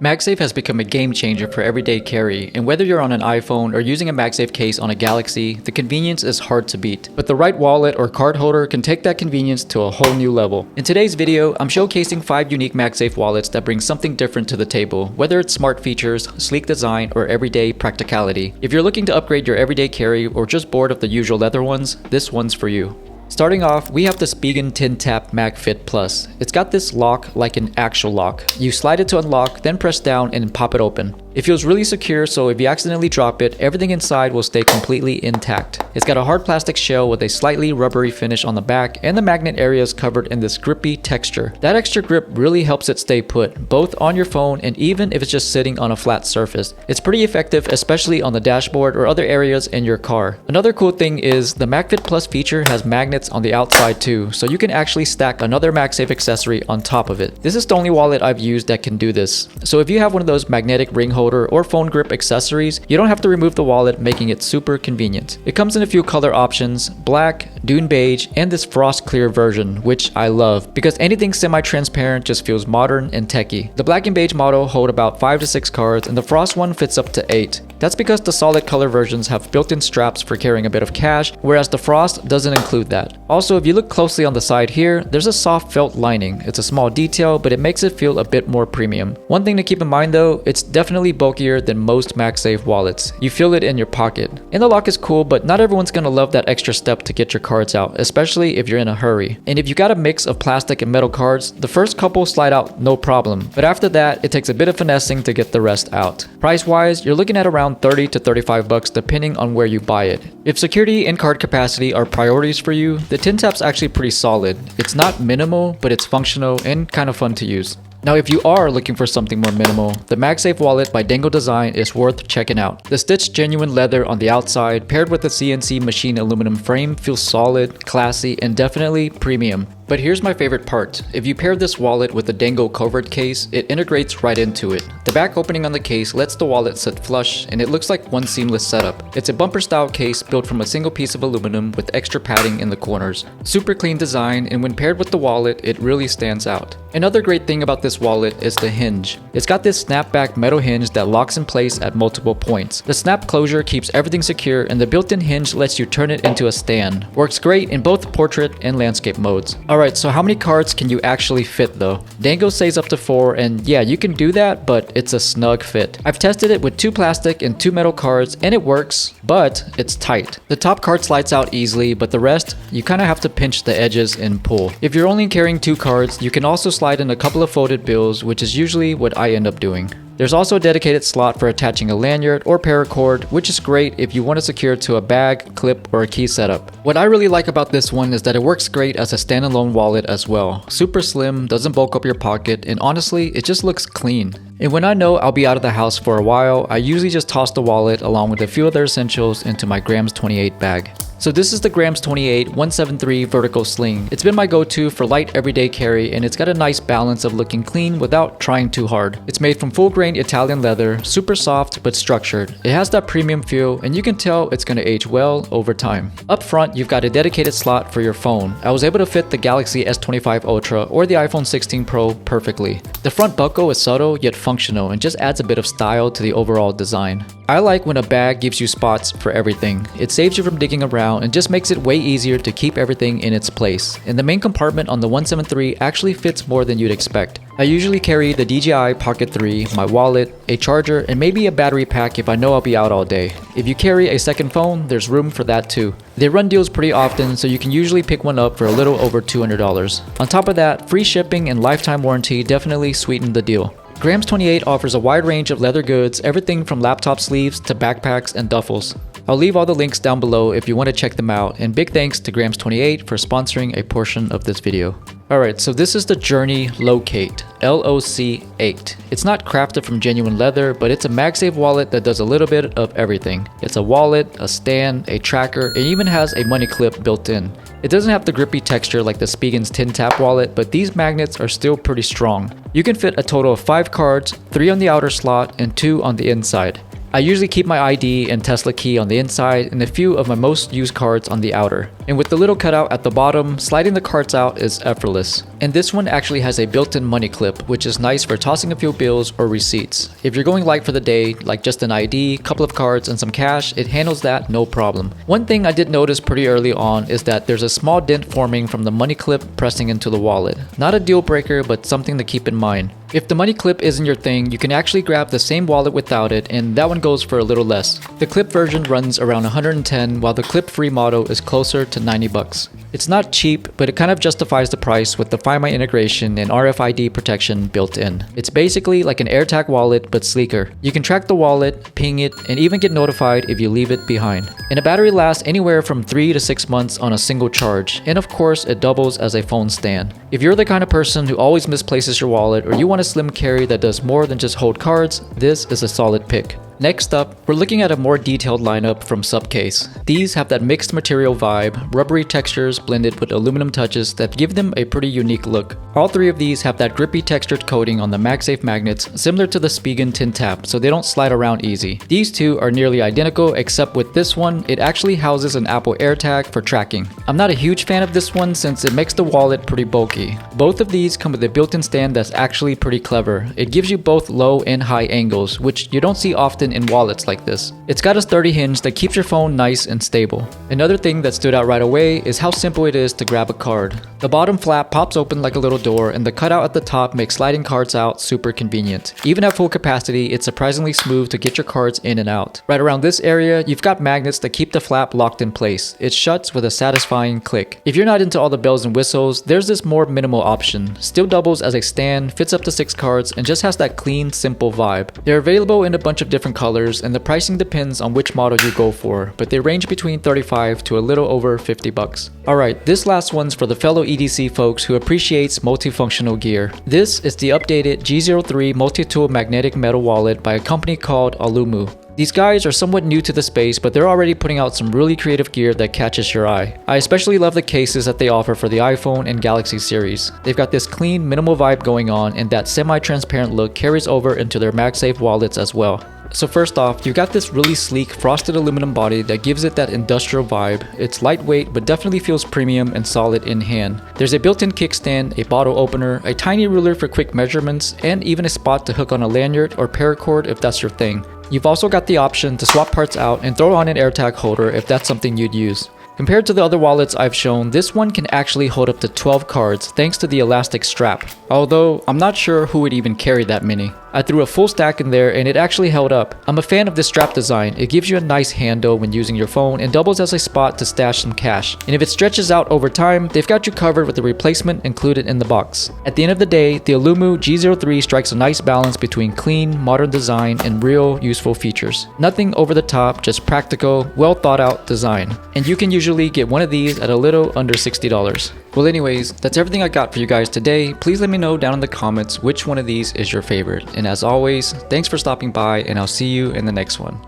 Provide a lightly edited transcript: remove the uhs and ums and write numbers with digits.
MagSafe has become a game changer for everyday carry, and whether you're on an iPhone or using a MagSafe case on a Galaxy, the convenience is hard to beat. But the right wallet or card holder can take that convenience to a whole new level. In today's video, I'm showcasing 5 unique MagSafe wallets that bring something different to the table, whether it's smart features, sleek design, or everyday practicality. If you're looking to upgrade your everyday carry or just bored of the usual leather ones, this one's for you. Starting off, we have the Spigen Tint Tap MagFit Plus. It's got this lock like an actual lock. You slide it to unlock, then press down and pop it open. It feels really secure, so if you accidentally drop it, everything inside will stay completely intact. It's got a hard plastic shell with a slightly rubbery finish on the back, and the magnet area is covered in this grippy texture. That extra grip really helps it stay put, both on your phone and even if it's just sitting on a flat surface. It's pretty effective, especially on the dashboard or other areas in your car. Another cool thing is the MagFit Plus feature has magnets on the outside too, so you can actually stack another MagSafe accessory on top of it. This is the only wallet I've used that can do this. So if you have one of those magnetic ring holder or phone grip accessories, you don't have to remove the wallet, making it super convenient. It comes in a few color options: black, dune beige, and this frost clear version, which I love because anything semi-transparent just feels modern and techy. The black and beige model hold about 5 to 6 cards, and the frost one fits up to 8. That's because the solid color versions have built-in straps for carrying a bit of cash, whereas the frost doesn't include that. Also, if you look closely on the side here, there's a soft felt lining. It's a small detail, but it makes it feel a bit more premium. One thing to keep in mind though, it's definitely bulkier than most MagSafe wallets. You feel it in your pocket. And the lock is cool, but not everyone's gonna love that extra step to get your cards out, especially if you're in a hurry. And if you got a mix of plastic and metal cards, the first couple slide out no problem, but after that, it takes a bit of finessing to get the rest out. Price-wise, you're looking at around $30 to $35 depending on where you buy it. If security and card capacity are priorities for you, the Tint Tap's actually pretty solid. It's not minimal, but it's functional and kind of fun to use. Now, if you are looking for something more minimal, the MagSafe wallet by Dango Design is worth checking out. The stitched genuine leather on the outside paired with the CNC machine aluminum frame feels solid, classy, and definitely premium. But here's my favorite part. If you pair this wallet with the Dango covert case, it integrates right into it. The back opening on the case lets the wallet sit flush, and it looks like one seamless setup. It's a bumper style case built from a single piece of aluminum with extra padding in the corners. Super clean design, and when paired with the wallet, it really stands out. Another great thing about this wallet is the hinge. It's got this snapback metal hinge that locks in place at multiple points. The snap closure keeps everything secure, and the built-in hinge lets you turn it into a stand. Works great in both portrait and landscape modes. Alright, so how many cards can you actually fit though? Dango says up to 4, and yeah, you can do that, but it's a snug fit. I've tested it with 2 plastic and 2 metal cards, and it works, but it's tight. The top card slides out easily, but the rest, you kind of have to pinch the edges and pull. If you're only carrying 2 cards, you can also slide in a couple of folded bills, which is usually what I end up doing. There's also a dedicated slot for attaching a lanyard or paracord, which is great if you want to secure it to a bag, clip, or a key setup. What I really like about this one is that it works great as a standalone wallet as well. Super slim, doesn't bulk up your pocket, and honestly, it just looks clean. And when I know I'll be out of the house for a while, I usually just toss the wallet along with a few other essentials into my Grams 28 bag. So this is the Grams 28 173 vertical sling. It's been my go-to for light everyday carry, and it's got a nice balance of looking clean without trying too hard. It's made from full-grain Italian leather, super soft but structured. It has that premium feel, and you can tell it's gonna age well over time. Up front, you've got a dedicated slot for your phone. I was able to fit the Galaxy S25 Ultra or the iPhone 16 Pro perfectly. The front buckle is subtle yet functional and just adds a bit of style to the overall design. I like when a bag gives you spots for everything. It saves you from digging around and just makes it way easier to keep everything in its place. And the main compartment on the 173 actually fits more than you'd expect. I usually carry the DJI Pocket 3, my wallet, a charger, and maybe a battery pack if I know I'll be out all day. If you carry a second phone, there's room for that too. They run deals pretty often, so you can usually pick one up for a little over $200. On top of that, free shipping and lifetime warranty definitely sweeten the deal. Grams 28 offers a wide range of leather goods, everything from laptop sleeves to backpacks and duffels. I'll leave all the links down below if you want to check them out, and big thanks to Grams 28 for sponsoring a portion of this video. Alright, so this is the Journey Locate, LOC8. It's not crafted from genuine leather, but it's a MagSafe wallet that does a little bit of everything. It's a wallet, a stand, a tracker, and even has a money clip built in. It doesn't have the grippy texture like the Spigen's Tint Tap wallet, but these magnets are still pretty strong. You can fit a total of 5 cards, 3 on the outer slot and 2 on the inside. I usually keep my ID and Tesla key on the inside and a few of my most used cards on the outer. And with the little cutout at the bottom, sliding the cards out is effortless. And this one actually has a built-in money clip, which is nice for tossing a few bills or receipts. If you're going light for the day, like just an ID, couple of cards, and some cash, it handles that no problem. One thing I did notice pretty early on is that there's a small dent forming from the money clip pressing into the wallet. Not a deal breaker, but something to keep in mind. If the money clip isn't your thing, you can actually grab the same wallet without it, and that one goes for a little less. The clip version runs around 110, while the clip-free model is closer to 90 bucks. It's not cheap, but it kind of justifies the price with the Find My integration and RFID protection built in. It's basically like an AirTag wallet, but sleeker. You can track the wallet, ping it, and even get notified if you leave it behind. And the battery lasts anywhere from 3 to 6 months on a single charge, and of course, it doubles as a phone stand. If you're the kind of person who always misplaces your wallet, or you want a slim carry that does more than just hold cards, this is a solid pick. Next up, we're looking at a more detailed lineup from Subcase. These have that mixed material vibe, rubbery textures blended with aluminum touches that give them a pretty unique look. All three of these have that grippy textured coating on the MagSafe magnets, similar to the Spigen Tint Tap, so they don't slide around easy. These two are nearly identical, except with this one, it actually houses an Apple AirTag for tracking. I'm not a huge fan of this one since it makes the wallet pretty bulky. Both of these come with a built-in stand that's actually pretty clever. It gives you both low and high angles, which you don't see often in wallets like this. It's got a sturdy hinge that keeps your phone nice and stable. Another thing that stood out right away is how simple it is to grab a card. The bottom flap pops open like a little door, and the cutout at the top makes sliding cards out super convenient. Even at full capacity, it's surprisingly smooth to get your cards in and out. Right around this area, you've got magnets that keep the flap locked in place. It shuts with a satisfying click. If you're not into all the bells and whistles, there's this more minimal option. Still doubles as a stand, fits up to 6 cards, and just has that clean, simple vibe. They're available in a bunch of different colors, and the pricing depends on which model you go for, but they range between 35 to a little over 50 bucks. Alright, this last one's for the fellow EDC folks who appreciates multifunctional gear. This is the updated G03 multi-tool magnetic metal wallet by a company called Alumu. These guys are somewhat new to the space, but they're already putting out some really creative gear that catches your eye. I especially love the cases that they offer for the iPhone and Galaxy series. They've got this clean, minimal vibe going on, and that semi-transparent look carries over into their MagSafe wallets as well. So first off, you got this really sleek frosted aluminum body that gives it that industrial vibe. It's lightweight but definitely feels premium and solid in hand. There's a built-in kickstand, a bottle opener, a tiny ruler for quick measurements, and even a spot to hook on a lanyard or paracord if that's your thing. You've also got the option to swap parts out and throw on an AirTag holder if that's something you'd use. Compared to the other wallets I've shown, this one can actually hold up to 12 cards thanks to the elastic strap. Although, I'm not sure who would even carry that many. I threw a full stack in there and it actually held up. I'm a fan of this strap design. It gives you a nice handle when using your phone and doubles as a spot to stash some cash. And if it stretches out over time, they've got you covered with the replacement included in the box. At the end of the day, the Alumu G03 strikes a nice balance between clean, modern design and real useful features. Nothing over the top, just practical, well thought out design. And you can usually get one of these at a little under $60. Well anyways, that's everything I got for you guys today. Please let me know down in the comments which one of these is your favorite. And as always, thanks for stopping by and I'll see you in the next one.